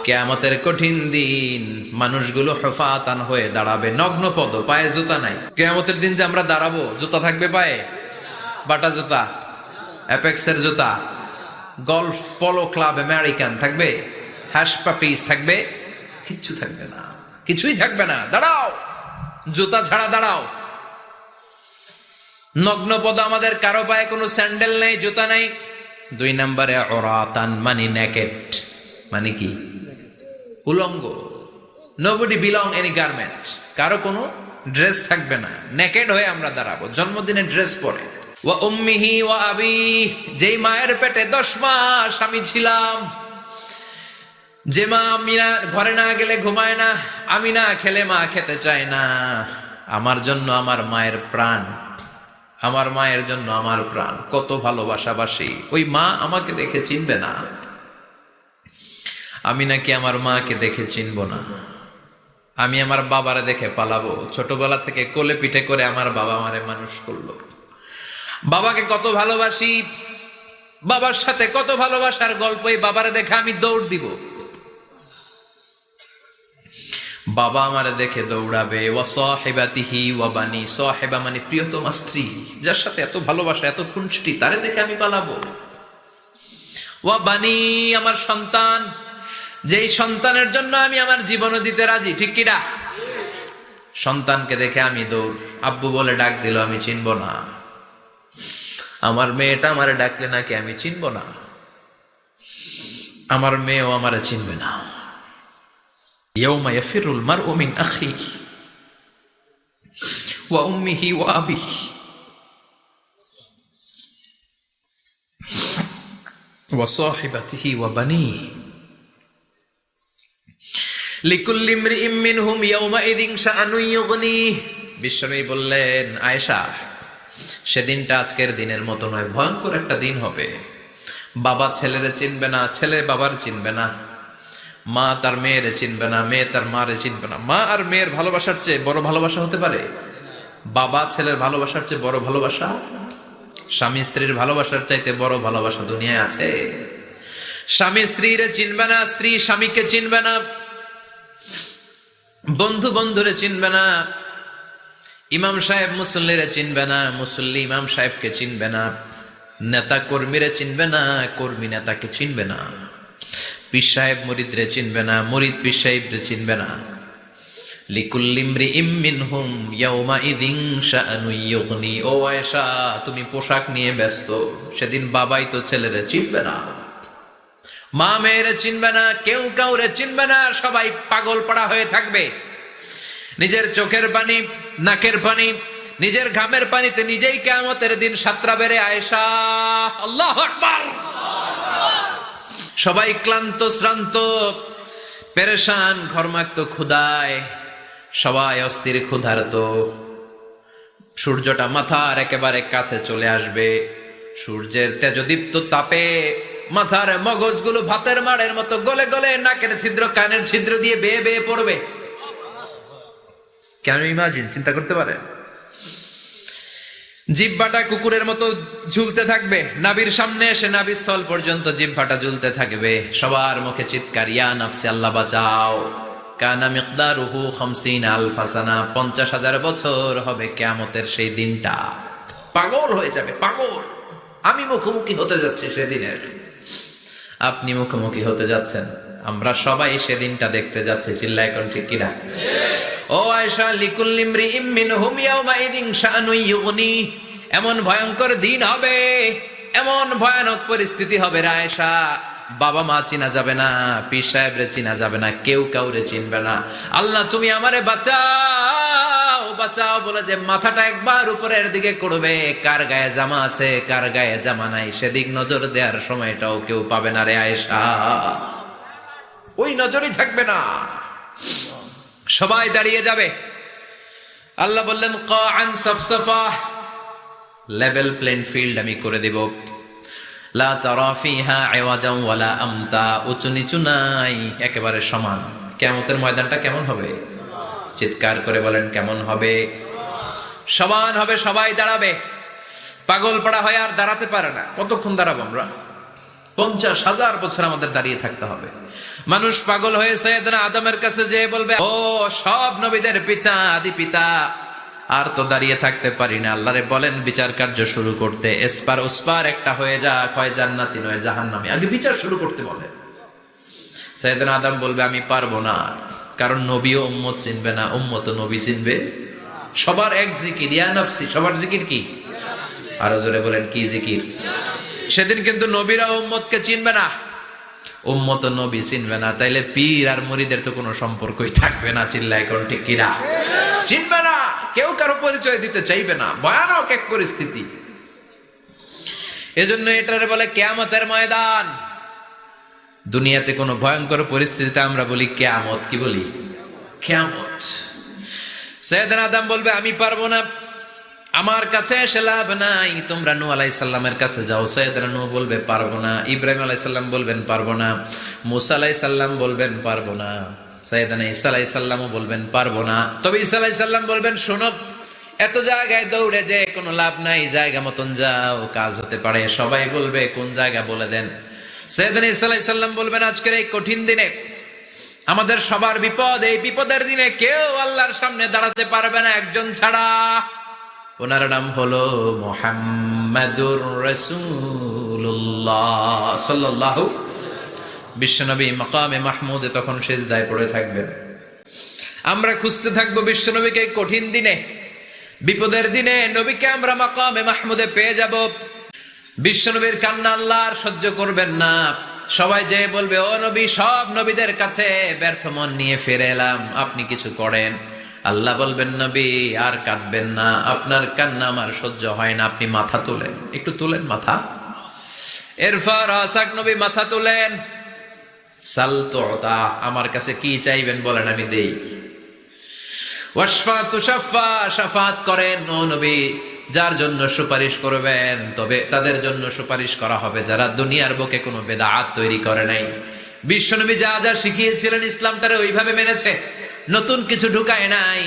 কিয়ামতের কঠিন দিন মানুষগুলো হুফাতান হয়ে দাঁড়াবে, নগ্ন পদ, পায়ে জুতা নাই। কিয়ামতের দিন যে আমরা দাঁড়াবো, জুতা থাকবে পায়ে? বাটা জুতা, অ্যাপেক্সের জুতা, গলফ পলো ক্লাব আমেরিকান থাকবে? হ্যাশ পাপিস থাকবে? কিচ্ছু থাকবে না, কিছুই থাকবে না। দাঁড়াও, জুতা ছাড়া দাঁড়াও। নগ্ন পদ, আমাদের কারো পায়ে কোনো স্যান্ডেল নেই, জুতা নেই। 2 নম্বরে অরাতান, মানে নেকেড, মানে কি? উলঙ্গ। নোবডি বিলং এনি গার্মেন্ট, কারো কোনো ড্রেস থাকবে না, নেকেড হয়ে আমরা দাঁড়াবো। জন্মদিনে ড্রেস পরে। ওয়া উম্মিহি ওয়া আবি, যেই মায়ের পেটে 10 মাস আমি ছিলাম, যে মা আমি না ঘরে না গেলে ঘুমায় না, আমি না খেলে মা খেতে চায় না, আমার জন্য আমার মায়ের প্রাণ, আমার মায়ের জন্য আমার প্রাণ, কত ভালোবাসাবাসী। ওই মা আমাকে দেখে চিনবে না, আমি নাকি আমার মাকে দেখে চিনব না। আমি আমার বাবারে দেখে পালাবো। ছোটবেলা থেকে কোলে পিঠে করে আমার বাবা আমারে মানুষ করলো। বাবাকে কত ভালোবাসি, বাবার সাথে কত ভালোবাসার গল্প, এই বাবারে দেখে আমি দৌড় দিব। বাবা আমারে দেখে দৌড়াবে। ওয়া সাহিবাতিহি ওয়া বানি, সাহিবা মানে প্রিয়তমা স্ত্রী, যার সাথে এত ভালোবাসা, এত খুনসুটি, তারে দেখে আমি পালাবো। ওয়া বানি, আমার সন্তান, যেই সন্তানের জন্য আমি আমার জীবনও দিতে রাজি, ঠিক কিনা? সন্তানকে দেখে আমি দৌড়। আব্বু বলে ডাক দিল, আমি চিনব না। আমার মেয়েটা আমারে ডাকলে নাকি আমি চিনব না, আমার মেয়েও আমারে চিনবে না। ইয়াউমা ইয়াফিরুল মারউ মিন আখিহি ওয়া উম্মিহি ওয়া আবিহি ওয়া সাহিবাতিহি ওয়া বানিহি লিকুল্লি ইমরিইম মিনহুম ইয়াউমাইযিন শাআনুন ইউগনিহি। বিশ্বনবী বললেন, আয়েশা, সেদিনটা আজকের দিনের মতো নয়, ভয়ঙ্কর একটা দিন হবে। বাবা ছেলেরে চিনবে না, ছেলে বাবার চিনবে না, মা তার মেয়েরে চিনবে না, মেয়ে তার মারে চিনবে না। মা আর মেয়ের ভালোবাসার চেয়ে বড় ভালোবাসা হতে পারে? বাবা ছেলের ভালোবাসার চেয়ে বড় ভালোবাসা? স্বামী স্ত্রীর ভালোবাসার চাইতে বড় ভালোবাসা দুনিয়ায় আছে? স্বামী স্ত্রীরে চিনবে না, স্ত্রী স্বামীকে চিনবে না, বন্ধু বন্ধুরে চিনবে না, ইমাম সাহেব মুসল্লিরে চিনবে না, মুসল্লি ইমাম সাহেবকে চিনবে না, নেতা কর্মীরে চিনবে না, কর্মী নেতাকে চিনবে না, পীর সাহেব মুরিদরে চিনবে না, মুরিদ পীর সাহেবরে চিনবে না। লিকুল্লি ইমরিইম মিনহুম ইয়াউমাইযিন শাআনুন ইউগনি। ও আয়েশা, তুমি পোশাক নিয়ে ব্যস্ত, সেদিন বাবাই তো ছেলেরে চিনবে না, মা মেয়েরে চিনবে না, কেউ কাউরে চিনবে না, সবাই পাগল পাড়া হয়ে থাকবে। নিজের চোখের পানি, নাকের পানি, নিজের ঘামের পানিতে নিজেই কিয়ামতের দিন সাতরা বেড়ে। আয়েশা, আল্লাহু আকবার। সবাই ক্লান্ত শ্রান্ত, পেরেশান, ঘর্মাক্ত, ক্ষুধায়, সবাই অস্থির ক্ষুধার্ত। সূর্যটা মাথার একেবারে কাছে চলে আসবে, সূর্যের তেজদীপ্ত তাপে মাথার মগজগুলো ভাতের মাড়ের মতো গলে গলে নাকের ছিদ্র, কানের ছিদ্র দিয়ে বেয়ে বেয়ে পড়বে। কেন ইমাজিন, চিন্তা করতে পারে? জিহ্বাটা কুকুরের মতো ঝুলতে থাকবে, নাভির সামনে এসে নাভিস্থল পর্যন্ত জিহ্বাটা ঝুলতে থাকবে। সবার মুখে চিৎকার, ইয়া নাফসি, আল্লাহ বাঁচাও। কানা মিকদারুহু 50 আলফা সানা, 50,000 বছর হবে কিয়ামতের সেই দিনটা। পাগল হয়ে যাবে, পাগল। আমি মুখোমুখি হতে যাচ্ছি সেদিনের, আপনি মুখোমুখি হতে যাচ্ছেন, আমরা সবাই সেদিনটা দেখতে যাচ্ছি। চিল্লায় কোন ঠিক কিনা? ও আয়েশা, লিকুল্লি ইমরিইম মিনহুম ইয়াউমাইযিন শাআনুন ইউগনি। এমন ভয়ঙ্কর দিন হবে, এমন ভয়ানক পরিস্থিতি হবে রে আয়েশা, বাবা মা চিনা যাবে না, পীর সাহেবরে চিনা যাবে না, কেউ কাউরে চিনবে না। আল্লাহ তুমি আমারে বাঁচাও, বাঁচাও বলে যে মাথাটা একবার উপরের দিকে করবে, কার গায়ে জামা আছে কার গায়ে জামা নাই সেদিক নজর দেওয়ার সময়টাও কেউ পাবে না রে আয়েশা, ওই নজরই থাকবে না, সবাই দাঁড়িয়ে যাবে। আল্লাহ বললেন, কাআন সাফসাফা, লেভেল প্লেন ফিল্ড আমি করে দেব। লা তারা ফিহা আওয়াজান ওয়ালা আমতা, উঁচু নিচু নাই, একেবারে সমান। কিয়ামতের ময়দানটা কেমন হবে? চিৎকার করে বলেন, কেমন হবে? সমান হবে, সবাই দাঁড়াবে। পাগল পাড়া হয় আর দাঁড়াতে পারে না। কতক্ষণ দাঁড়াবো আমরা? 50,000 বছর আমাদের দাঁড়িয়ে থাকতে হবে। মানুষ পাগল হয়ে সাইয়েদনা আদমের কাছে যেয়ে বলবে, ও সব নবীদের পিতা, আদি পিতা, আর তো দাঁড়িয়ে থাকতে পারি না, আল্লাহরে বলেন বিচার কার্য শুরু করতে। এসপার ওসপার একটা হয়ে যাক, হয় জান্নাতি নয় জাহান্নামী, আগে বিচার শুরু করতে বলেন। সাইয়েদনা আদম বলবে, আমি পারবো না, কারণ নবীও উম্মত চিনবে না, উম্মত নবী চিনবে। সবার এক জিকির, ইয়া নাফসি, সবার জিকির কি? আরো জোরে বলেন, কি জিকির? সেদিন কিন্তু নবীরা উম্মতকে চিনবে না, উম্মত নবী চিনবে না, তাইলে পীর আর মুরিদের তো কোনো সম্পর্কই থাকবে না। চিল্লা এখন ঠিক কিনা? চিনবে না, কেউ কারো পরিচয় দিতে চাইবে না, ভয়ানক এক পরিস্থিতি। এজন্য এটারে বলে কিয়ামতের ময়দান। দুনিয়াতে কোনো ভয়ঙ্কর পরিস্থিতিতে আমরা বলি কিয়ামত, কি বলি? কিয়ামত। সাইয়েদনা আদম বলবে, আমি পারবো না, আমার কাছে এসে লাভ নাই, তোমরা নূহ আলাইহিস সালামের কাছে যাও। সাইয়েদনা নূহ বলবে, পারবো না। ইব্রাহিম আলাইহিস সালাম বলবেন, পারবো না। মূসা আলাইহিস সালাম বলবেন, পারবো না। সাইয়েদনা ঈসা আলাইহিস সালামও বলবেন, পারবো না। তবে ঈসা আলাইহিস সালাম বলবেন, শোনো, এত জায়গায় দৌড়ে যে কোনো লাভ নাই, জায়গা মতন যাও, কাজ হতে পারে। সবাই বলবে, কোন জায়গা বলে দেন। সাইয়েদনা ঈসা আলাইহিস সালাম বলবেন, আজকের এই কঠিন দিনে আমাদের সবার বিপদ, এই বিপদের দিনে কেউ আল্লাহর সামনে দাঁড়াতে পারবে না একজন ছাড়া। ওনার নাম হলো মুহাম্মাদুর রাসূলুল্লাহ সাল্লাল্লাহু। বিশ্বনবী মাকামে মাহমুদে তখন সিজদায় পড়ে থাকবেন। আমরা খুঁজতে থাকবো বিশ্বনবীকে কঠিন দিনে, বিপদের দিনে নবীকে আমরা মাকামে মাহমুদে পেয়ে যাব। বিশ্বনবীর কান্না আল্লাহ আর সহ্য করবেন না। সবাই যে বলবে, ও নবী, সব নবীদের কাছে ব্যর্থ মন নিয়ে ফিরে এলাম, আপনি কিছু করেন। আল্লাহ বলবেন, নবী আর কাঁদবেন না, আপনার কান্না আমার সহ্য হয় না, আপনি মাথা তোলেন, একটু তোলেন মাথা। এরপর আসাক নবী মাথা তোলেন। সাল তুতা, আমার কাছে কি চাইবেন বলেন, আমি দেই। ওয়াশফা তুশাফা, শাফাত করেন ও নবী, যার জন্য সুপারিশ করবেন তবে তাদের জন্য সুপারিশ করা হবে যারা দুনিয়ার বুকে কোনো বেদাত তৈরি করে নাই। বিশ্বনবী যা যা শিখিয়েছিলেন ইসলামটারে ওইভাবে মেনেছে, নতুন কিছু ঢুকায় নাই।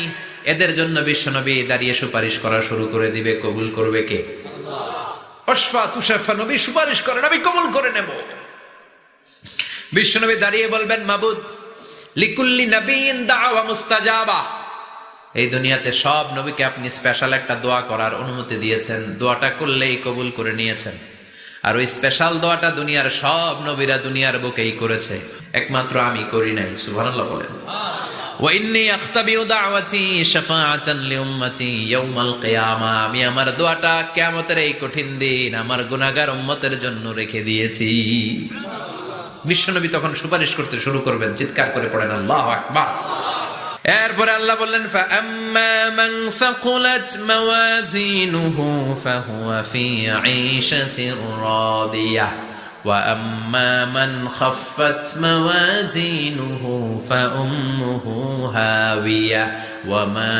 এদের জন্য বিশ্বনবী দাঁড়িয়ে সুপারিশ করা শুরু করে দিবে। কবুল করবে কে? আল্লাহ। ওয়াশফা তুশাফা, নবী সুপারিশ করেন, আমি কবুল করে নেব। বিশ্বনবী দাঁড়িয়ে বলবেন, মাবুদ, লিকুল্লি নবিয়্যিন দাওয়া মুস্তাজাবা। এই দুনিয়াতে সব নবীকে আপনি স্পেশাল একটা দোয়া করার অনুমতি দিয়েছেন, দোয়াটা করলেই কবুল করে নিয়েছেন। আর ওই স্পেশাল দোয়াটা দুনিয়ার সব নবীরা দুনিয়ার বুকেই করেছে, একমাত্র আমি করি নাই। সুবহানাল্লাহ বলেন। ওয়া ইন্নী আখতাবিউ দাওয়াতি শাফাআতান লিউম্মতি ইয়াউমাল কিয়ামা, আমি আমার দোয়াটা কিয়ামতের এই কঠিন দিন আমার গুনাহগার উম্মতের জন্য রেখে দিয়েছি। বিশ্বনবী তখন সুপারিশ করতে শুরু করবেন, চিৎকার করে পড়েন আল্লাহু আকবার। এরপরে আল্লাহ বললেন, ফাআম্মা মান সাকুলাত মাওয়াজিনুহু ফাহুয়া ফি ঈশাতির রাদিয়াহ ওয়া আম্মা মান খাফফাত মাওয়াজিনুহু ফাউম্মুহু হাওিয়াহ ওয়া মা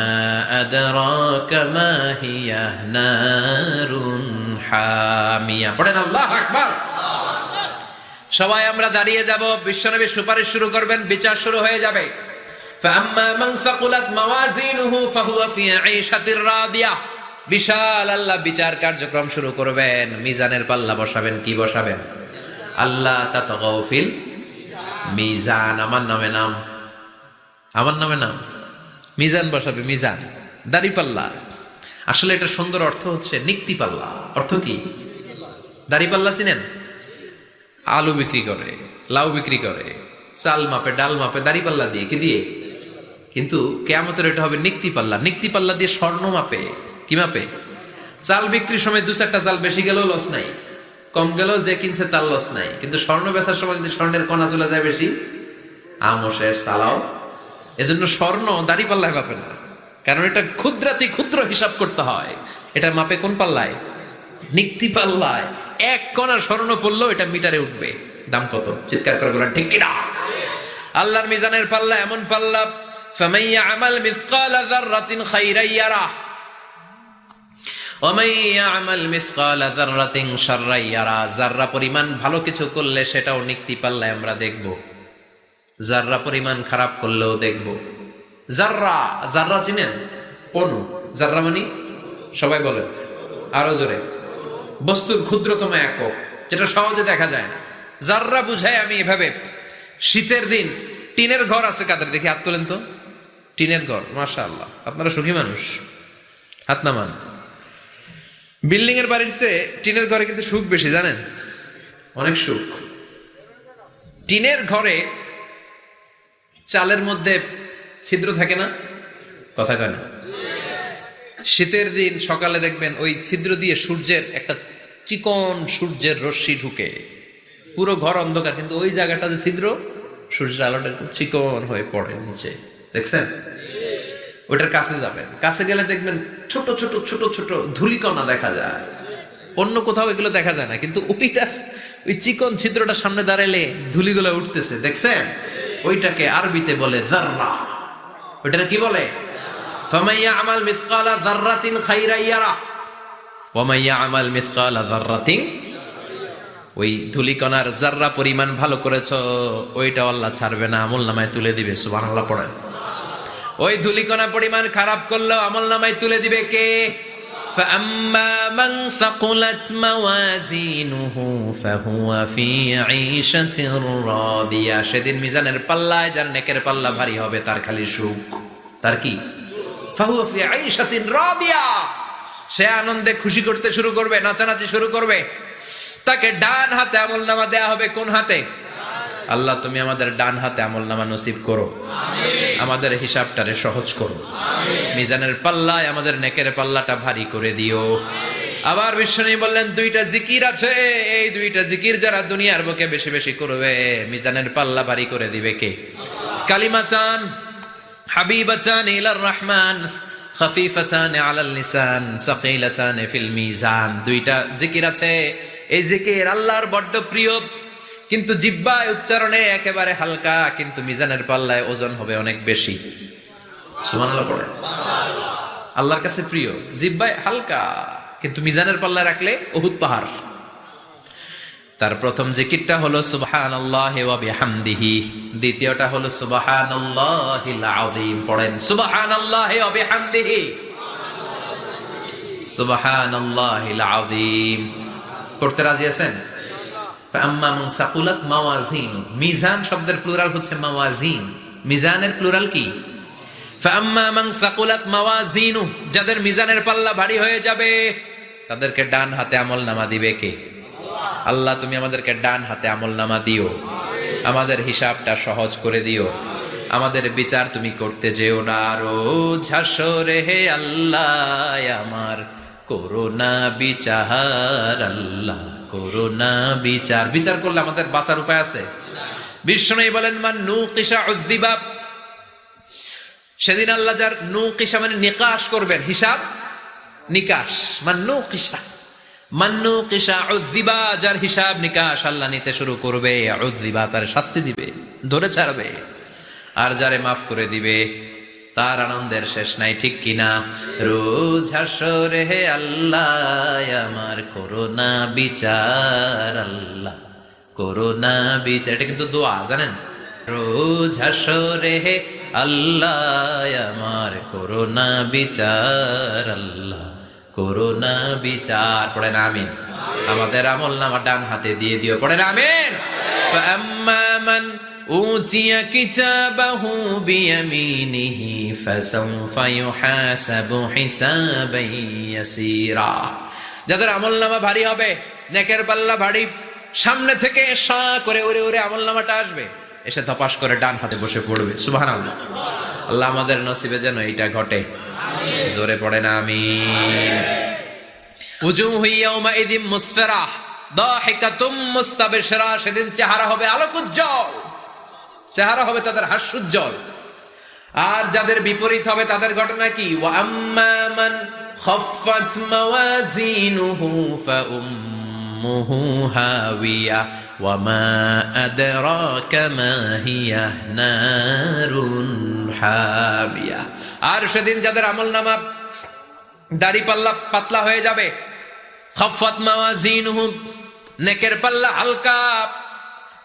আদরাকা মা হিয়া নারুন হামিয়া। পড়েন আল্লাহু আকবার। সবাই আমরা দাঁড়িয়ে যাব, বিশ্বনবী সুপারিশ শুরু করবেন, বিচার শুরু হয়ে যাবে। ফাআম্মা মান সাকুলাত মাওয়াজিনুহু ফাহুয়া ফি ঈশাতির রাদিয়াহ, বিশাল আল্লাহ বিচার কার্যক্রম শুরু করবেন। মিজানের পাল্লা বসাবেন, কি বসাবেন? আল্লাহ তাতাগাউ ফিল মিজান। আমার নামে নাম, আমার নামে নাম, মিজান বসাবে, মিজান, দাড়ি পাল্লা। আসলে এটা সুন্দর অর্থ হচ্ছে নিক্তি পাল্লা। অর্থ কি? দাড়ি পাল্লা চিনেন? আলু বিক্রি করে, লাউ বিক্রি করে, চাল মাপে, ডাল মাপে, দাড়ি পাল্লা দিয়ে, কি দিয়ে? কিন্তু কিয়ামতের এটা হবে নিক্তি পাল্লা। নিক্তি পাল্লা দিয়ে স্বর্ণ মাপে। কি মাপে? চাল বিক্রির সময় 2-4টা চাল বেশি গেলেও লস নাই, কম গেলেও যে কিনছে তার লস নাই। কিন্তু স্বর্ণ বেচার সময় যদি স্বর্ণের কণা চলে যায় বেশি, আমও শেষ, চালাও। এজন্য স্বর্ণ দাড়ি পাল্লায় মাপে না, কারণ এটা ক্ষুদ্রাতি ক্ষুদ্র হিসাব করতে হয়। এটা মাপে কোন পাল্লায়? নিক্তি পাল্লায়। 1 কণা স্বর্ণ পড়লেও এটা মিটারে উঠবে। দাম কত? চিৎকার করে বলেন ঠিক কিনা? আল্লাহর মিজানের পাল্লা এমন পাল্লা, ফামান ইয়ামাল মিসকালা যাররাতিন খাইরান ইয়ারাহ ওয়া মান ইয়ামাল মিসকালা যাররাতিন শাররান ইয়ারাহ। যাররা পরিমাণ ভালো কিছু করলে সেটাও নিক্তি পাল্লায় আমরা দেখব, যাররা পরিমাণ খারাপ করলেও দেখব। যাররা, যাররা চিনেন? অণু। যাররা মানে সবাই বলেন আরো জোরে। বস্তুর ক্ষুদ্রতম একক, যেটা সহজে দেখা যায় না। জাররা বুঝাই আমি এভাবে, শীতের দিন টিনের ঘর আছে কাদের, দেখি হাত তোলেন তো। টিনের ঘর, মাশাআল্লাহ, আপনারা সুখী মানুষ, হাত নামান। বিল্ডিং এর বাড়ির চেয়ে টিনের ঘরে কিন্তু সুখ বেশি, জানেন, অনেক সুখ। টিনের ঘরে চালের মধ্যে ছিদ্র থাকে না, কথা কয় না? শীতের দিন সকালে দেখবেন ওই ছিদ্র দিয়ে সূর্যের একটা চিকন সূর্যের রশ্মি ঢুকে, পুরো ঘর অন্ধকার, কিন্তু ওই জায়গাটা যে ছিদ্র, সূর্যের আলোটা খুব চিকন হয়ে পড়ে নিচে, দেখছেন? ওটার কাছে যাবেন, কাছে গেলে দেখবেন ছোট ছোট ছোট ছোট ধূলিকণা দেখা যায়। অন্য কোথাও এগুলো দেখা যায় না, কিন্তু ওইটা, ওই চিকন ছিদ্রটা সামনে দাঁড়ালে ধূলিগুলো উঠতেছে, দেখছেন? ওইটাকে আরবিতে বলে যাররা। ওইটা কি বলে? ফামান ইয়ামাল মিসকালা যাররাতিন খাইরান ইয়ারা ওয়া মান ইয়ামাল মিসকালা যাররাতিন, ওই ধূলিকণার যাররা পরিমাণ ভালো করেছো, ওইটা আল্লাহ ছাড়বে না, আমলনামায় তুলে দিবে। সুবহানাল্লাহ পড়েন। ওই ধূলিকণা পরিমাণ খারাপ করলেও আমলনামায় তুলে দিবে কে? فأما من ثقلت موازينه فهو في عيشة راضية, সেদিন মিজানের পাল্লায় যার নেকের পাল্লা ভারী হবে তার খালি সুখ, তার কি? فهو في عيشة راضية, সে আনন্দে খুশি করতে শুরু করবে, নাচানাচি শুরু করবে। তাকে ডান হাতে আমলনামা দেয়া হবে, কোন হাতে? আল্লাহ তুমি আমাদের ডান হাতে আমলনামা নসিব করো, আমাদের হিসাবটারে সহজ করো, মিজানের পাল্লায় আমাদের নেকের পাল্লাটা ভারী করে দিও। আবার বিশ্বনবী বললেন দুইটা জিকির আছে, এই দুইটা জিকির যারা দুনিয়ার বুকে বেশি বেশি করবে, মিজানের পাল্লা ভারী করে দিবে কে? কালিমাতান হাবিবাতান ইলার রহমান খাফিফাতান আলাল লিসান সাকিলাতান ফিল মিজান। দুইটা জিকির আছে, এই জিকির আল্লাহর বড্ড প্রিয়, কিন্তু জিহ্বায় উচ্চারণে একেবারে হালকা, কিন্তু মিজানের পাল্লায় ওজন হবে অনেক বেশি। সুবহানাল্লাহ পড়ে। আল্লাহর কাছে প্রিয়, জিহ্বায় হালকা, কিন্তু মিজানের পাল্লায় রাখলে উহুদ পাহাড়। তার প্রথম জিকিরটা হলো সুবহানাল্লাহি ওয়া বিহামদিহি, দ্বিতীয়টা হলো সুবহানাল্লাহিল আযীম। পড়েন সুবহানাল্লাহি ওয়া বিহামদিহি, সুবহানাল্লাহিল আযীম। পড়তে রাজি আছেন? ফাআম্মা মান সাকুলাত মাওয়াজিনু, মিজান শব্দের প্লুরাল হচ্ছে মাওয়াজিন, মিজানের প্লুরাল কি? ফাআম্মা মান সাকুলাত মাওয়াজিনু, যাদের মিজানের পাল্লা ভারী হয়ে যাবে তাদেরকে ডান হাতে আমলনামা দিবে কে? আল্লাহ তুমি আমাদেরকে ডান হাতে আমলনামা দিও, আমাদের হিসাবটা সহজ করে দিও, আমাদের বিচার তুমি করতে যেও না রোজ হাসরে, হে আল্লাহ আমার করোনা বিচার, আল্লাহ করোনা বিচার। বিচার করলে আমাদের বাঁচার উপায় আছে? বিশ্বনবী বলেন মান নুকিশা উযযিবা, সেদিন আল্লাহ যার নুকিশা মানে নিকাশ করবেন, হিসাব নিকাশ, মান নুকিশা উযযিবা, যার হিসাব নিকাশ আল্লাহ নিতে শুরু করবে, উযযিবা তার শাস্তি দিবে, ধরে ছাড়বে। আর যারে মাফ করে দিবে তার আনন্দের শেষ নাই, ঠিক কিনা? রোজ হাসরে হে আল্লাহ আমার করোনা বিচার, আল্লাহ করোনা বিচার। এটা কিন্তু দোয়া, জানেন? রোজ হাসরে হে আল্লাহ আমার করোনা বিচার, আল্লাহ করোনা বিচার। পড়েন আমিন। আমাদের আমলনামা ডান হাতে দিয়ে দিও, পড়েন আমিন। ফাআম্মা মান উতিয়া কিতাবাহু বিয়ামিনিহি ফাসাউফা ইউহাসাবু হিসাবান ইয়াসীরা, যাদের আমলনামা ভারী হবে, নেকের পাল্লা ভারী, সামনে থেকে সা করে উড়ে উড়ে আমলনামাটা আসবে, এসে ধপাস করে ডান হাতে বসে পড়বে। সুবহানাল্লাহ। আল্লাহ আমাদের নসিবে যেন এটা ঘটে, জোরে পড়েন আমিন। উজুহু ইয়াউমাইযিন মুসফিরা দাহিকাতুম মুস্তাবশিরা, সেদিন চেহারা হবে আলোকোজ্জ্বল, চেহারা হবে তাদের হাস্যোজ্জ্বল। আর যাদের বিপরীত হবে তাদের ঘটনা কি? ওয়া আম্মা মান খাফফাত মাওয়াজিনুহু ফাউম্মুহু হাওিয়া ওয়া মা আদরাকা মা হিয়া নারুন হামিয়া। আর সেদিন যাদের আমলনামা দাড়ি পাল্লা পাতলা হয়ে যাবে, খাফফাত মাওয়াজিনুহু, নেকের পাল্লা হালকা,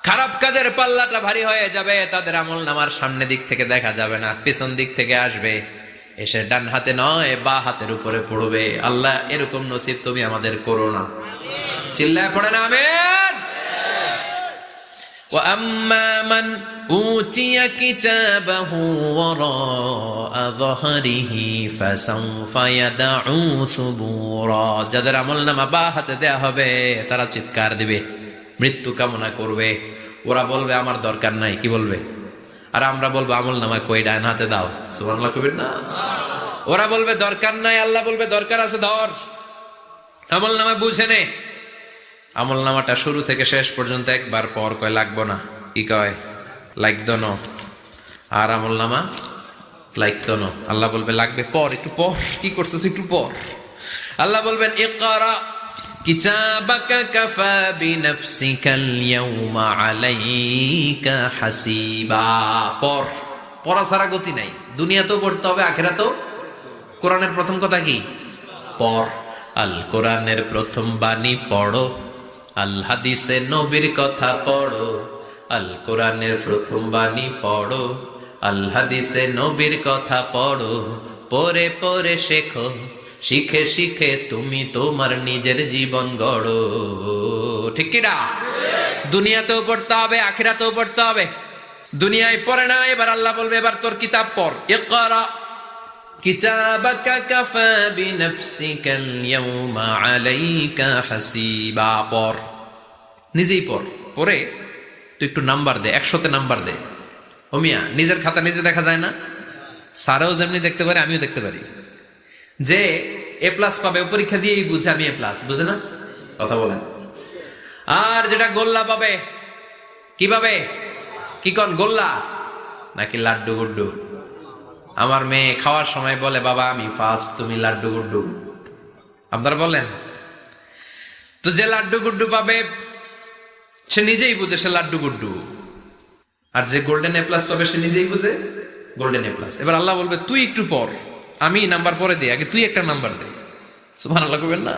খারাপ কাজের পাল্লাটা ভারী হয়ে যাবে, তাদের আমলনামার সামনে দিক থেকে দেখা যাবে না, পিছন দিক থেকে আসবে, এসে ডান হাতে নয় বা হাতের উপরে পড়বে। আল্লাহ এরকম নসিব তুমি আমাদের করো না। চিল্লায় পড়েন আমিন। وأما من أوتي كتابه وراء ظهره فسوف يدعو ثبورا যাদের আমলনামা বা হাতে দেয়া হবে তারা চিৎকার দিবে, মৃত্যু কামনা করবে। ওরা বলবে আমার দরকার নাই, কি বলবে? আর আমরা বলবো আমলনামা কই, ডান হাতে দাও। সুবহানাল্লাহ কইবেন না? ওরা বলবে দরকার নাই, আল্লাহ বলবে দরকার আছে, ধর আমলনামা বুঝে নে। আমলনামাটা শুরু থেকে শেষ পর্যন্ত একবার পর কয় লাগবো না, কি কয়? লাগতো না। আর আমলনামা লাগতো না, আল্লাহ বলবে লাগবে পর, একটু পর, কি করছিস একটু পর। আল্লাহ বলবেন ইকরা কিতাবাকা কাফা বিনাফসিকাল ইয়াউমা আলাইকা হাসিবা। পর, পড়া ছাড়া গতি নাই। দুনিয়াতেও পড়তে হবে, আখিরাতেও। কোরআনের প্রথম কথা কি? পর। আল কোরআনের প্রথম বাণী পড়ো, আল হাদিসে নবীর কথা পড়ো। আল কোরআনের প্রথম বাণী পড়ো, আল হাদিসে নবীর কথা পড়ো। পড়ে পড়ে শেখো, শিখে শিখে তুমি তোমার নিজের জীবন গড়ো। ঠিক কি না? দুনিয়াতেও পড়তে হবে, আখিরাতেও পড়তে হবে। দুনিয়ায় পড়ে না, এবার আল্লাহ বলবে এবার তোর কিতাব পড়। ইকরা কিতাবাকা কাফা বিনাফসিকাল ইয়াউমা আলাইকা হাসিবা। পড়, নিজেই পড়। পড়ে তুই একটু নাম্বার দে, 100তে নাম্বার দে। ও মিয়া, নিজের খাতা নিজে দেখা যায় না? স্যারেও যেমনি দেখতে পারে, আমিও দেখতে পারি। যে এ প্লাস পাবে ও পরীক্ষা দিয়েই বুঝে আমি এ প্লাস, বুঝে না? কথা বলেন। আর যেটা গোল্লা পাবে, কি পাবে? কি কন, গোল্লা নাকি লাড্ডু গুড্ডু? আমার মেয়ে খাওয়ার সময় বলে বাবা আমি ফার্স্ট, তুমি লাড্ডু গুড্ডু। আপনারা বলেন তো, যে লাড্ডু গুড্ডু পাবে সে নিজেই বুঝে সে লাড্ডু গুড্ডু, আর যে গোল্ডেন এ প্লাস পাবে সে নিজেই বুঝে গোল্ডেন এ প্লাস। এবার আল্লাহ বলবে তুই একটু পর, আমি নাম্বার পরে দিই, আগে তুই একটা নাম্বার দে। সুবহানাল্লাহ কইবেন না?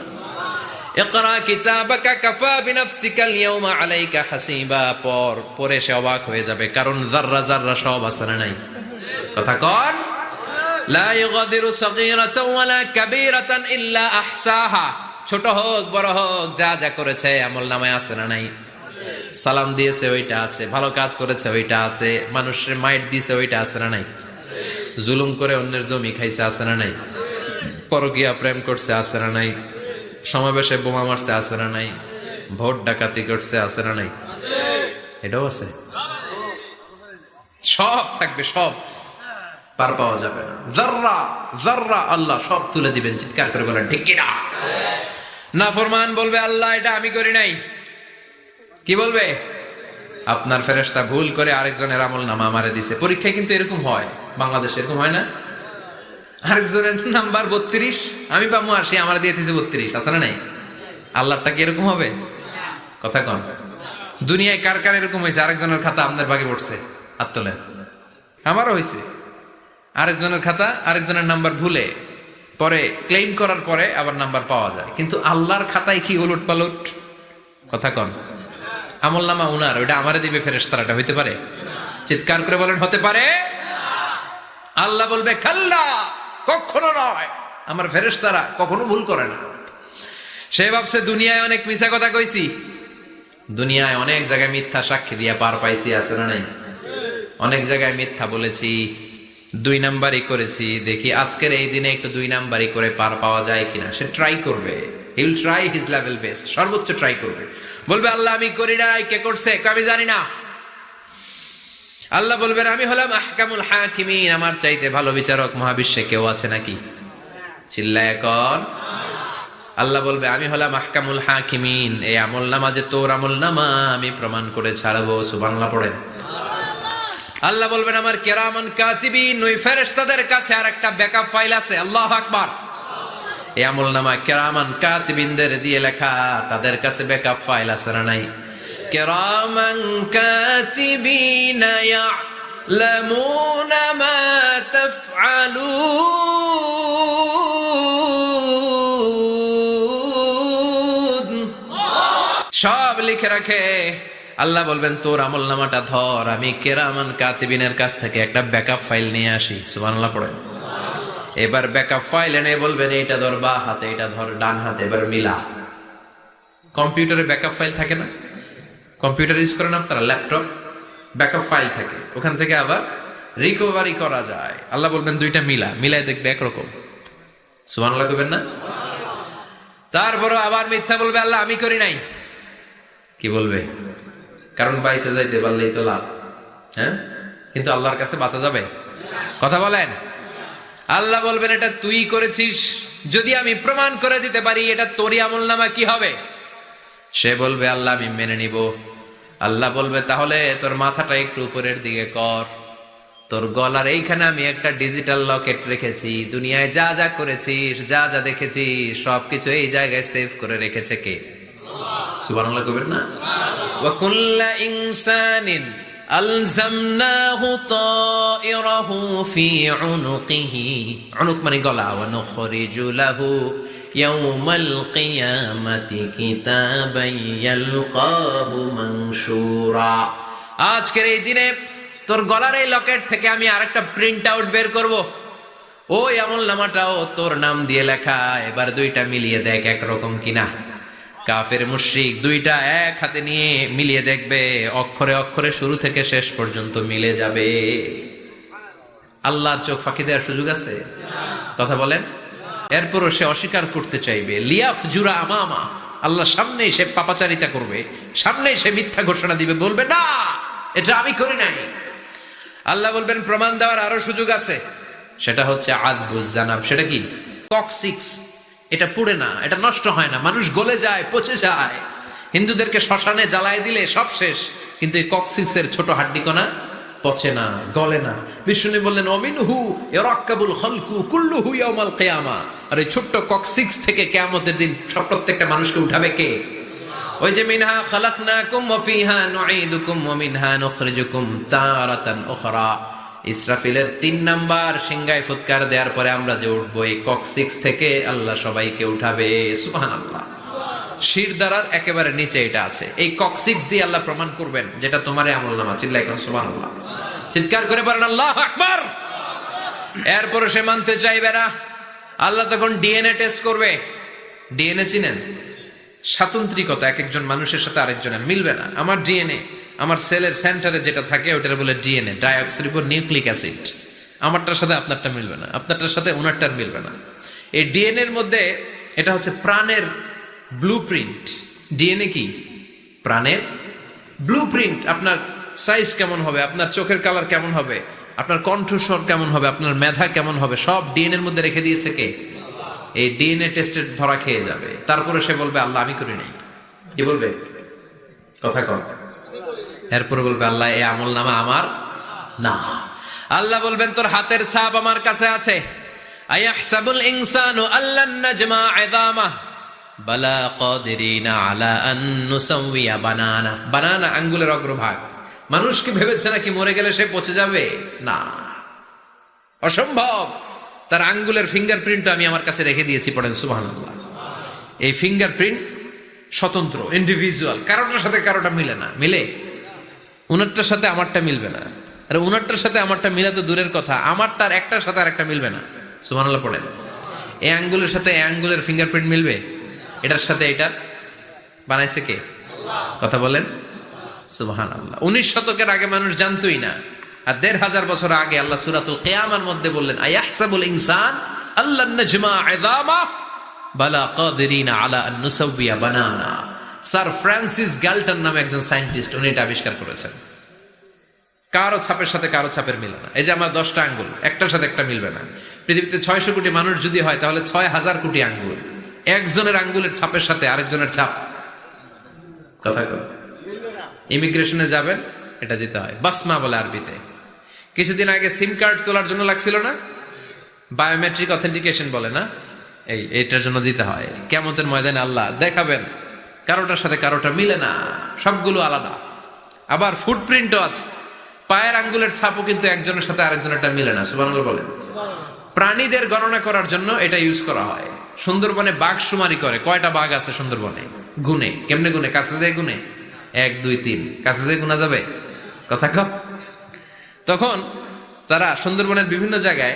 ইকরা কিতাবাকা কাফা বিনাফসিকাল ইয়াউমা আলাইকা হাসিবা। পর, পরে সে অবাক হয়ে যাবে, কারণ যাররা যাররা সব আছে না নাই? কথা কন। লা ইগাদিরু সাগীরাতান ওয়ালা কাবীরাতান ইল্লা আহসাহা। ছোট হোক বড় হোক, যা যা করেছে আমলনামায় আছে না নাই? সালাম দিয়েছে ওইটা আছে, ভালো কাজ করেছে ওইটা আছে, মানুষের মাইট দিয়েছে ওইটা আছে না নাই? জুলুম করে অন্যের জমি খাইছে আছে না নাই? পরকীয়া প্রেম করছে আছে না নাই? সমাবেশে বোমা মারছে আছে না নাই? ভোট ডাকাতি করছে আছে না নাই? এটাও আছে। সব থাকবে, সব পার পাওয়া যাবে না। যাররা যাররা আল্লাহ সব তুলে দিবেন। চিৎকার করে বলেন ঠিক কিনা? নাফরমান বলবে আল্লাহ এটা আমি করি নাই। কি বলবে? আপনার ফেরেশতা ভুল করে আরেকজনের আমলনামা আমারে দিছে। পরীক্ষায় কিন্তু এরকম হয়, বাংলাদেশে এরকম হয় না? আরেকজনের নাম্বার 32, আমি পাবো 80, আমার দিয়ে দিয়েছে 32, আছে না নাই? আল্লাহটা কি এরকম হবে? কথা কন। দুনিয়ায় কার কার এরকম হয়েছে আরেকজনের খাতা আপনার ভাগে পড়ছে? হাত তোলেন। আমারও হয়েছে। আরেকজনের খাতা আরেকজনের নাম্বার ভুলে পরে ক্লেম করার পরে আবার নাম্বার পাওয়া যায়, কিন্তু আল্লাহর খাতায় কি উলট পালট? কথা কন। আমলনামা উনার, ওইটা আমারে দিবে ফেরেশতারা, এটা হইতে পারে? চিৎকার করে বলেন হতে পারে? আল্লাহ বলবে খাল্লা, কখনো নয়, আমার ফেরেশতারা কখনো ভুল করে না। সে ভাবছে দুনিয়ায় অনেক মিথ্যা কথা কইছি, দুনিয়ায় অনেক জায়গায় মিথ্যা সাক্ষী দিয়া পার পাইছি, আছে না নাই? অনেক জায়গায় মিথ্যা বলেছি, 2 নাম্বারই করেছি, দেখি আজকের এই দিনে একটু 2 নাম্বারই করে পার পাওয়া যায় কিনা। সে ট্রাই করবে, he will try his level best, সর্বোচ্চ ট্রাই করবে। বলবে আল্লাহ আমি করি নাই, কে করছে? আমি জানি না। আল্লাহ বলবেন আমি হলাম আহকামুল হাকিমিন, আমার চাইতে ভালো বিচারক মহাবিশ্বে কেউ আছে নাকি? চিল্লায় এখন। আল্লাহ বলবে আমি হলাম আহকামুল হাকিমিন, এই আমলনামা যে তোর আমলনামা আমি প্রমাণ করে ছাড়বো। সুবহানাল্লাহ পড়েন। আল্লাহ বলবেন আমার কিরামান কাতিবিন, ওই ফেরেশতাদের কাছে আর একটা ব্যাকআপ ফাইল আছে। আল্লাহু আকবার। এই আমলনামা কিরামান কাতিবিনদের দিয়ে লেখা, তাদের কাছে ব্যাকআপ ফাইল আছে না নাই? কিরামান কাতিবিনা ইয়ালামুনা মা তাফআলুন, সব লিখে রাখে। আল্লাহ বলবেন তোর আমলনামাটা ধর, আমি কিরামান কাতিবিনের কাছ থেকে একটা ব্যাকআপ ফাইল নিয়ে আসি। সুবহানাল্লাহ পড়েন। এবার ব্যাকআপ ফাইল এনে বলবেন এইটা ধর বা হাতে, এটা ধর ডান হাতে, এবার মিলা। কম্পিউটারে ব্যাকআপ ফাইল থাকে না? কম্পিউটার ইউজ করেন আপনারা, ল্যাপটপ, ব্যাকআপ ফাইল থাকে, ওখান থেকে আবার রিকভারি করা যায়। আল্লাহ বলবেন দুইটা মিলাই দেখবে একরকম। সুবহানাল্লাহ কইবেন না? তারপরও আবার মিথ্যা বলবে, আল্লাহ আমি করি নাই। কি বলবে? কারণ বাইসে যাইতে পারলেই তো লাভ। হ্যাঁ, কিন্তু আল্লাহর কাছে বাঁচা যাবে? কথা বলেন। আল্লাহ বলবেন এটা তুই করেছিস, যদি আমি প্রমাণ করে দিতে পারি এটা তোরই আমলনামা, কি হবে? সে বলবে আল্লাহ আমি মেনে নিব। আল্লাহ বলবে তাহলে তোর মাথাটা একটু উপরের দিকে কর, তোর গলার এইখানে আমি একটা ডিজিটাল লকেট রেখেছি, দুনিয়ায় যা যা করেছিস, যা যা দেখেছিস সবকিছু এই জায়গায় সেভ করে রেখেছে কে? সুবহানাল্লাহ কইবেন না? ওয়া কুল্লা ইনসানিন আলজামনাহু তায়রাহু ফি উনুকিহি, উনুক মানে গলা, ওয়া নুখরিজু লাহু ইয়াউমাল কিয়ামাতি কিতাবান ইয়ালকাহু মানশুরা। আজকের এই দিনে তোর গলার এই লকেট থেকে আমি আরেকটা প্রিন্ট আউট বের করব, ওই আমলনামাটাও তোর নাম দিয়ে লেখা। এবার দুইটা মিলিয়ে দেখ একরকম কিনা। কাফের মুশরিক দুইটা এক হাতে নিয়ে মিলিয়ে দেখবে, অক্ষরে অক্ষরে শুরু থেকে শেষ পর্যন্ত মিলে যাবে। আল্লাহর চোখ ফাঁকি দেওয়ার সুযোগ আছে? কথা বলেন। এরপরও সে অস্বীকার করতে চাইবে। লিয়াফ জুরা আমামা, আল্লাহ সামনেই সে পাপাচারিতা করবে, সামনেই সে মিথ্যা ঘোষণা দিবে, বলবে না এটা আমি করি নাই। আল্লাহ বলবেন প্রমাণ দেওয়ার আরো সুযোগ আছে, সেটা হচ্ছে আযবুজ জানাব। সেটা কি? ককসিক্স। এটা পুড়ে না, এটা নষ্ট হয় না, মানুষ গলে যায়, পচে যায়। হিন্দুদেরকে শ্মশানে জ্বালায় দিলে সব শেষ, কিন্তু এই ককসিক্সের ছোট হাড্ডিকণা পচে না, গলে না। বিষ্ণু বললেন অমিনহু ইয়ারাক্কাবুল খালকু কুল্লুহু ইয়াউমাল কিয়ামা। আর এই ছোট্ট ককসিক্স থেকে কিয়ামতের দিন সব প্রত্যেকটা মানুষকে উঠাবে কে? ওই যে মিনহা খালাকনাকুম ওয়া ফিহা নুঈদুকুম ওয়া মিনহা নুখরিজুকুম তারাতান উখরা। ইসরাফিলের 3 নাম্বার সিংহায় ফুৎকার দেওয়ার পরে আমরা যে উঠবো, এই ককসিক্স থেকে আল্লাহ সবাইকে উঠাবে। সুবহানাল্লাহ। শিরদাঁড়ার একেবারে নিচে এটা আছে। এই ককসিক্স দিয়ে আল্লাহ প্রমাণ করবেন যেটা তোমার আমলনামা। চিল্লায় কোন সুবহানাল্লাহ, চিৎকার করে বলেন আল্লাহু আকবার। এরপরে সে মানতে চাইবে না। আল্লাহ তখন ডিএনএ টেস্ট করবে। ডিএনএ চিনেন? স্বাতন্ত্রিকতা, এক একজন মানুষের সাথে আরেকজনের মিলবে না। আমার ডিএনএ, আমার সেলের সেন্টারে যেটা থাকে ওটার বলে ডিএনএ, ডাইঅক্সিরিবো নিউক্লিক অ্যাসিড। আমারটার সাথে আপনারটা মিলবে না, আপনারটার সাথে ওনারটার মিলবে না। এই ডিএনএ এর মধ্যে এটা হচ্ছে প্রাণের ব্লুপ্রিন্ট। ডিএনএ কি? প্রাণের ব্লুপ্রিন্ট। আপনার সাইজ কেমন হবে, আপনার চোখের কালার কেমন হবে, আপনার কণ্ঠস্বর কেমন হবে, আপনার মেধা কেমন হবে, সব ডিএনএ এর মধ্যে রেখে দিয়েছে কে? এই ডিএনএ টেস্টের ধরা খেয়ে যাবে। তারপরে সে বলবে আল্লাহ আমি করি নাই। কি বলবে? কথা কম। এরপরে বলবে আল্লাহ এই আমলনামা আমার না। আল্লাহ বলবেন তোর হাতের ছাপ আমার কাছে আছে। আয়াহসাবুল ইনসানু আল্লান নাজমা ইযামা বালা কাদিরিনা আলা আন নুসাউইয়া বানানা। বানানা আঙ্গুলের অগ্রভাগ। মানুষ কি ভেবেছে নাকি মরে গেলে সে পচে যাবে? না, অসম্ভব। তার আঙ্গুলের ফিঙ্গারপ্রিন্ট আমি আমার কাছে রেখে দিয়েছি। পড়েন সুবহানাল্লাহ। এই ফিঙ্গারপ্রিন্ট স্বতন্ত্র, ইন্ডিভিজুয়াল, কারোটার সাথে কারোটা মিলে না। মিলে? উনারটার সাথে আমারটা মিলবে না। আর উনারটার সাথে আমারটা মিলা তো দূরের কথা, আমারটার একটার সাথে আরেকটা মিলবে না। সুবহানাল্লাহ পড়েন। এই আঙ্গুলের সাথে এই আঙ্গুলের ফিঙ্গারপ্রিন্ট মিলবে? এটার সাথে এটার বানাইছে কে? কথা বলেন সুবহানাল্লাহ। 19 শতকের আগে মানুষ জানতোই না। আর 1500 বছর আগে আল্লাহ সূরাতুল কিয়ামার মধ্যে বললেন আয়াহসাবুল ইনসান আল্লান নাজমা ইযামা বালা কাদিরিনা আলা আন নুসাউইয়া বানানা। স্যার ফ্রান্সিস গ্যালটন নামে একজন সায়েন্টিস্ট, উনি এটা আবিষ্কার করেছেন। কারো ছাপের সাথে কারো ছাপের মিলে না। এই যে আমার 10টা আঙ্গুল, একটার সাথে একটা মিলবে না। পৃথিবীতে 600 কোটি মানুষ যদি হয় তাহলে 6000 কোটি আঙ্গুল। একজনের আঙ্গুলের ছাপের সাথে আরেকজনের ছাপ কথা কয় ইমিগ্রেশনে যাবেন, এটা দিতে হয়, বাসমা বলে আরবিতে। কিছুদিন আগে সিম কার্ড তোলার জন্য লাগছিল না, বায়োমেট্রিক অথেন্টিকেশন বলে না, এইটার জন্য দিতে হয়। কিয়ামতের ময়দানে আল্লাহ দেখাবেন কারোটার সাথে কারোটা মিলে না, সবগুলো আলাদা। আবার ফুটপ্রিন্টও আছে, পায়ের আঙ্গুলের ছাপও কিন্তু একজনের সাথে আরেকজনেরটা মিলে না। সুবহানাল্লাহ বলেন। প্রাণীদের গণনা করার জন্য এটা ইউজ করা হয়। সুন্দরবনে বাঘ শুমারি করে, কয়টা বাঘ আছে সুন্দরবনে গুনে। কেমনে গুনে? কাছে যায় গুনে, 1 2 3, কাছে যায় গুনা যাবে? কথা কও। তখন তারা সুন্দরবনের বিভিন্ন জায়গায়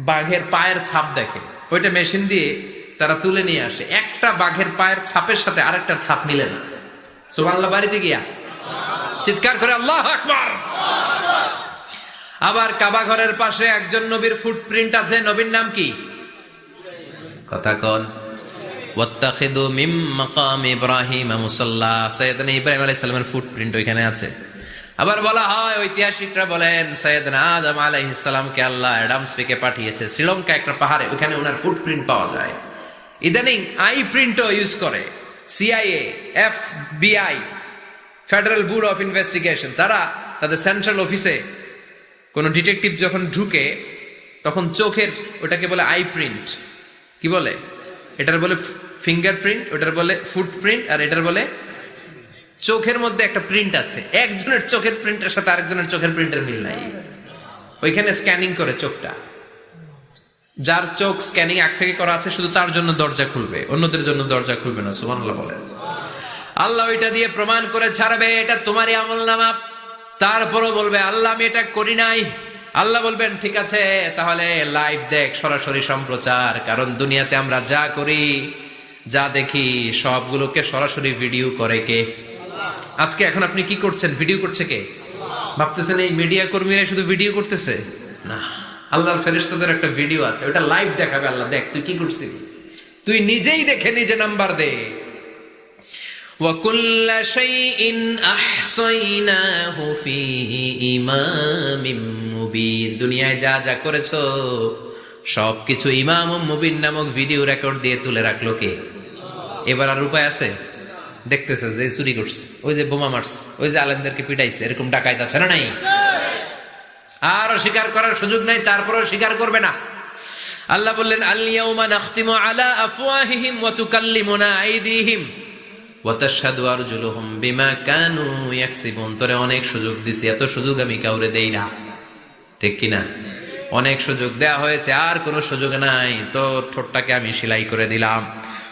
বাঘের পায়ের ছাপ দেখে, ওইটা মেশিন দিয়ে তারা তুলে নিয়ে আসে। একটা বাঘের পায়ের ছাপের সাথে আরেকটার ছাপ মিলে না। সুবহানাল্লাহ বাড়িতে গিয়া চিৎকার করে আল্লাহু আকবার। আবার কাবা ঘরের পাশে একজন নবীর ফুটপ্রিন্ট আছে। নবীর নাম কি? কথা কোন? ওয়াত্তাখিদু মিন মাকাম ইব্রাহিম মুসাল্লা, সাইয়েদনা ইব্রাহিম আলাইহিস সালামের ফুটপ্রিন্ট ওইখানে আছে। আবার বলা হয়, ঐতিহাসিকরা বলেন সাইয়েদনা আদম আলাইহিস সালামকে আল্লাহ অ্যাডামস পেকে পাঠিয়েছে শ্রীলঙ্কা একটা পাহাড়ে, ওখানে ওনার ফুটপ্রিন্ট পাওয়া যায়। ইদানিং আই প্রিন্টও ইউজ করে CIA, FBI, federal bureau of investigation. তারা তাদের সেন্ট্রাল অফিসে কোন ডিটেকটিভ যখন ঢুকে তখন চোখের, ওটাকে বলে আই প্রিন্ট, কি বলে এটার বলে ফিঙ্গারপ্রিন্ট, ওটার বলে ফুটপ্রিন্ট, আর এটার বলে চোখের মধ্যে একটা প্রিন্ট আছে। একজনের চোখের প্রিন্টের সাথে আরেকজনের চোখের প্রিন্টের মিল নাই, ওইখানে স্ক্যানিং করে চোখটা। যার চোখ স্ক্যানিং আগ থেকে করা আছে শুধু তার জন্য দরজা খুলবে, অন্যদের জন্য দরজা খুলবে না। সুবহানাল্লাহ বলে। আল্লাহ ওইটা দিয়ে প্রমাণ করে ছাড়বে এটা তোমারই আমলনামা। তারপরও বলবে আল্লাহ আমি এটা করি নাই। আল্লাহ বলবেন ঠিক আছে, তাহলে লাইভ দেখ, সরাসরি সম্প্রচার। কারণ দুনিয়াতে আমরা যা করি, যা দেখি, সবগুলোকে সরাসরি ভিডিও করে কে? আজকে এখন আপনি কি করছেন, ভিডিও করছে কে? ভাবতেছেন এই মিডিয়া কর্মীরা শুধু ভিডিও করতেছে? না, আল্লাহর ফেরেশতাদের একটা ভিডিও আছে, ওটা লাইভ দেখাবে। আল্লাহ দেখ তুই কি করছিস, তুই নিজেই দেখে নিজে নাম্বার দে। وَكُلَّ شَيْءٍ أَحْصَيْنَاهُ فِي إِمَامٍ مُبِينٍ। দুনিয়ায় যা যা করেছো সবকিছু ইমাম মুবিন নামক ভিডিও রেকর্ড দিয়ে তুলে রাখলো কে? এবার আর উপায় আছে? দেখতেছে যে চুরি করছে, ওই যে বোমা মারছে, ওই যে আলেমদেরকে পিটাইছে, এরকম ডাকাইত আছে না নাই? আর স্বীকার করার সুযোগ নাই, তারপরেও স্বীকার করবে না। আল্লাহ বললেন আল ইয়াউমা নাখতিমু আলা আফওয়াহিহিম ওয়া তুকাল্লিমুনা আইদিহিম ওয়া তাশহাদু আরজুলুহুম বিমা কানু ইয়াকসিবুন। তোরে অনেক সুযোগ দিছি, এত সুযোগ আমি কাউরে দেই না, ঠিক কি না? অনেক সুযোগ দেয়া হয়েছে, আর কোনো সুযোগ নাই, তো ঠোঁটটাকে আমি সেলাই করে দিলাম।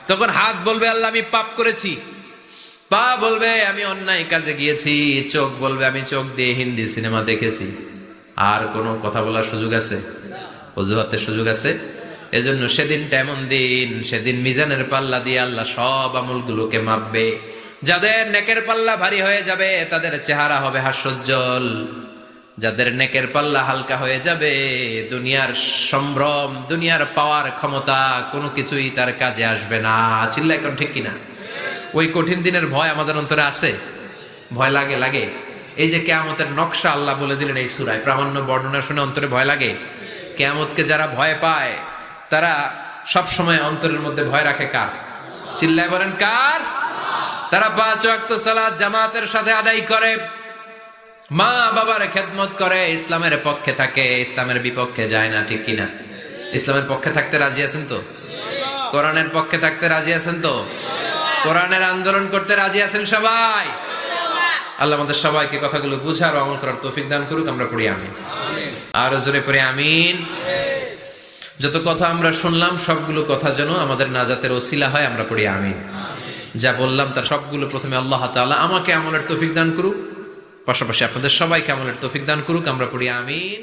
তখন হাত বলবে আল্লাহ আমি পাপ করেছি, পা বলবে আমি অন্যায় কাজে গিয়েছি, চোখ বলবে আমি চোখ দিয়ে হিন্দি সিনেমা দেখেছি। আর কোনো কথা বলার সুযোগ আছে? অজুহাতের সুযোগ আছে? এজন্য সেদিনটা এমন দিন, সেদিন মিজানের পাল্লা দিয়ে আল্লাহ সব আমলগুলোকে মাপবে। যাদের নেকের পাল্লা ভারী হয়ে যাবে তাদের চেহারা হবে হাস্যোজ্জ্বল, যাদের নেকের পাল্লা হালকা হয়ে যাবে দুনিয়ার সম্ভ্রম, দুনিয়ার পাওয়ার ক্ষমতা কোনো কিছুই তার কাজে আসবে না। চিল্লা এখন ঠিক কিনা? ওই কঠিন দিনের ভয় আমাদের অন্তরে আছে? ভয় লাগে? লাগে। এই যে কিয়ামতের নকশা আল্লাহ বলে দিলেন এই সূরায়, প্রামাণ্য বর্ণনা শুনে অন্তরে ভয় লাগে। কিয়ামতকে যারা ভয় পায় তারা সব সময় অন্তরের মধ্যে ভয় রাখে কার? চিল্লায় বলেন কার? তারা 5 ওয়াক্ত সালাত জামাতের সাথে আদায় করে, মা বাবার খেদমত করে, ইসলামের পক্ষে থাকে, ইসলামের বিপক্ষে যায় না, ঠিক কিনা? ইসলামের পক্ষে থাকতে রাজি আছেন তো? কোরআনের পক্ষে থাকতে রাজি আছেন তো? কোরআনের আন্দোলন করতে রাজি আছেন সবাই? আল্লাহ আমাদের সবাইকে কথাগুলো বুঝার ও আমল করার তৌফিক দান করুক। আমরা পড়ি আমিন। আর জোরে পড়ি আমিন। যত কথা আমরা শুনলাম সবগুলো কথা যেন আমাদের নাজাতের ওসিলা হয়, আমরা পড়ি আমিন। যা বললাম তার সবগুলো প্রথমে আল্লাহ তাআলা আমাকে আমলের তৌফিক দান করুক, পাশাপাশি আপনাদের সবাইকে আমলের তৌফিক দান করুক, আমরা পড়ি আমিন।